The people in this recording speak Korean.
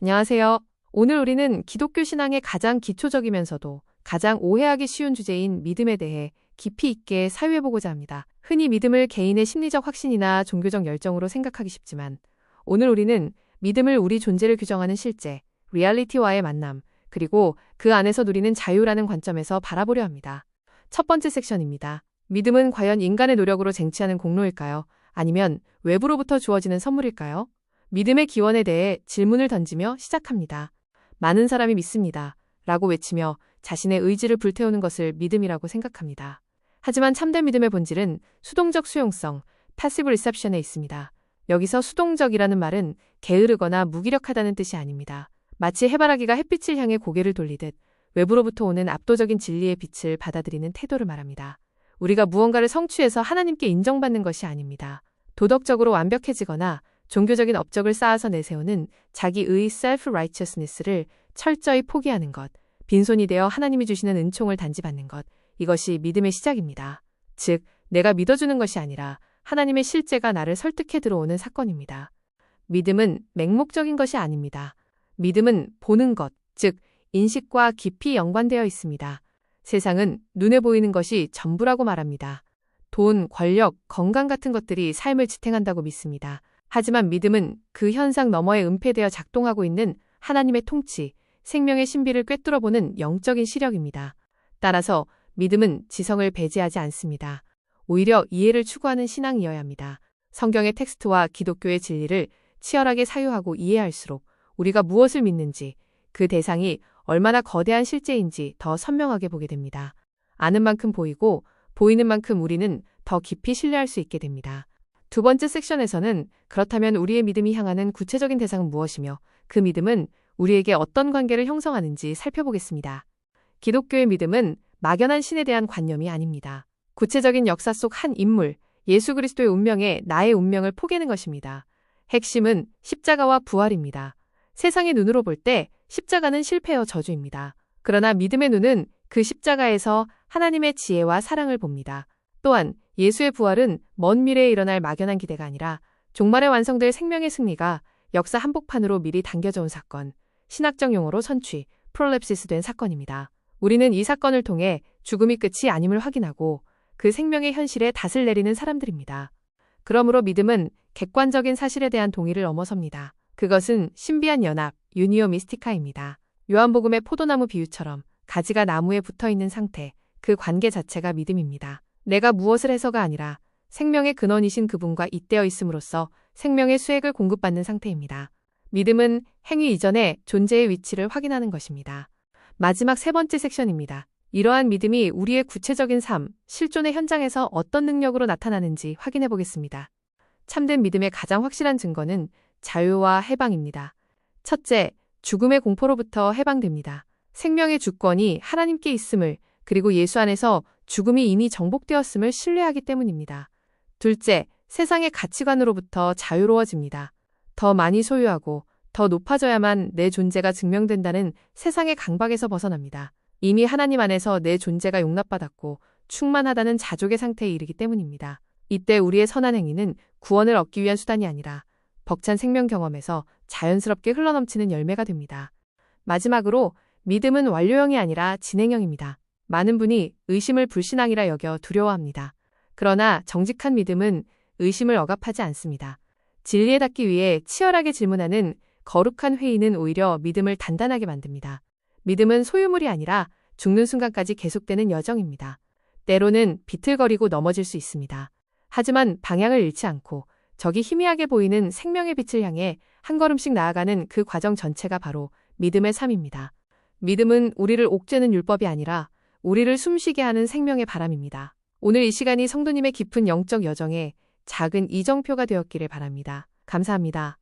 안녕하세요. 오늘 우리는 기독교 신앙의 가장 기초적이면서도 가장 오해하기 쉬운 주제인 믿음에 대해 깊이 있게 사유해보고자 합니다. 흔히 믿음을 개인의 심리적 확신이나 종교적 열정으로 생각하기 쉽지만 오늘 우리는 믿음을 우리 존재를 규정하는 실제, 리얼리티와의 만남, 그리고 그 안에서 누리는 자유라는 관점에서 바라보려 합니다. 첫 번째 섹션입니다. 믿음은 과연 인간의 노력으로 쟁취하는 공로일까요? 아니면 외부로부터 주어지는 선물일까요? 믿음의 기원에 대해 질문을 던지며 시작합니다. 많은 사람이 믿습니다. 라고 외치며 자신의 의지를 불태우는 것을 믿음이라고 생각합니다. 하지만 참된 믿음의 본질은 수동적 수용성, passive reception에 있습니다. 여기서 수동적이라는 말은 게으르거나 무기력하다는 뜻이 아닙니다. 마치 해바라기가 햇빛을 향해 고개를 돌리듯 외부로부터 오는 압도적인 진리의 빛을 받아들이는 태도를 말합니다. 우리가 무언가를 성취해서 하나님께 인정받는 것이 아닙니다. 도덕적으로 완벽해지거나 종교적인 업적을 쌓아서 내세우는 자기의 self-righteousness를 철저히 포기하는 것, 빈손이 되어 하나님이 주시는 은총을 단지받는 것, 이것이 믿음의 시작입니다. 즉, 내가 믿어주는 것이 아니라 하나님의 실제가 나를 설득해 들어오는 사건입니다. 믿음은 맹목적인 것이 아닙니다. 믿음은 보는 것, 즉 인식과 깊이 연관되어 있습니다. 세상은 눈에 보이는 것이 전부라고 말합니다. 돈, 권력, 건강 같은 것들이 삶을 지탱한다고 믿습니다. 하지만 믿음은 그 현상 너머에 은폐되어 작동하고 있는 하나님의 통치, 생명의 신비를 꿰뚫어보는 영적인 시력입니다. 따라서 믿음은 지성을 배제하지 않습니다. 오히려 이해를 추구하는 신앙이어야 합니다. 성경의 텍스트와 기독교의 진리를 치열하게 사유하고 이해할수록 우리가 무엇을 믿는지, 그 대상이 얼마나 거대한 실제인지 더 선명하게 보게 됩니다. 아는 만큼 보이고 보이는 만큼 우리는 더 깊이 신뢰할 수 있게 됩니다. 두 번째 섹션에서는 그렇다면 우리의 믿음이 향하는 구체적인 대상은 무엇이며 그 믿음은 우리에게 어떤 관계를 형성하는지 살펴보겠습니다. 기독교의 믿음은 막연한 신에 대한 관념이 아닙니다. 구체적인 역사 속 한 인물, 예수 그리스도의 운명에 나의 운명을 포개는 것입니다. 핵심은 십자가와 부활입니다. 세상의 눈으로 볼 때 십자가는 실패여 저주입니다. 그러나 믿음의 눈은 그 십자가에서 하나님의 지혜와 사랑을 봅니다. 또한 예수의 부활은 먼 미래에 일어날 막연한 기대가 아니라 종말에 완성될 생명의 승리가 역사 한복판으로 미리 당겨져 온 사건, 신학적 용어로 선취, 프롤랩시스된 사건입니다. 우리는 이 사건을 통해 죽음이 끝이 아님을 확인하고 그 생명의 현실에 닷을 내리는 사람들입니다. 그러므로 믿음은 객관적인 사실에 대한 동의를 넘어섭니다. 그것은 신비한 연합, 유니오 미스티카입니다. 요한복음의 포도나무 비유처럼 가지가 나무에 붙어있는 상태, 그 관계 자체가 믿음입니다. 내가 무엇을 해서가 아니라 생명의 근원이신 그분과 잇대어 있음으로써 생명의 수액을 공급받는 상태입니다. 믿음은 행위 이전에 존재의 위치를 확인하는 것입니다. 마지막 세 번째 섹션입니다. 이러한 믿음이 우리의 구체적인 삶, 실존의 현장에서 어떤 능력으로 나타나는지 확인해 보겠습니다. 참된 믿음의 가장 확실한 증거는 자유와 해방입니다. 첫째, 죽음의 공포로부터 해방됩니다. 생명의 주권이 하나님께 있음을, 그리고 예수 안에서 죽음이 이미 정복되었음을 신뢰하기 때문입니다. 둘째, 세상의 가치관으로부터 자유로워집니다. 더 많이 소유하고 더 높아져야만 내 존재가 증명된다는 세상의 강박에서 벗어납니다. 이미 하나님 안에서 내 존재가 용납받았고 충만하다는 자족의 상태에 이르기 때문입니다. 이때 우리의 선한 행위는 구원을 얻기 위한 수단이 아니라 벅찬 생명 경험에서 자연스럽게 흘러넘치는 열매가 됩니다. 마지막으로 믿음은 완료형이 아니라 진행형입니다. 많은 분이 의심을 불신앙이라 여겨 두려워합니다. 그러나 정직한 믿음은 의심을 억압하지 않습니다. 진리에 닿기 위해 치열하게 질문하는 거룩한 회의는 오히려 믿음을 단단하게 만듭니다. 믿음은 소유물이 아니라 죽는 순간까지 계속되는 여정입니다. 때로는 비틀거리고 넘어질 수 있습니다. 하지만 방향을 잃지 않고 저기 희미하게 보이는 생명의 빛을 향해 한 걸음씩 나아가는 그 과정 전체가 바로 믿음의 삶입니다. 믿음은 우리를 옥죄는 율법이 아니라 우리를 숨쉬게 하는 생명의 바람입니다. 오늘 이 시간이 성도님의 깊은 영적 여정에 작은 이정표가 되었기를 바랍니다. 감사합니다.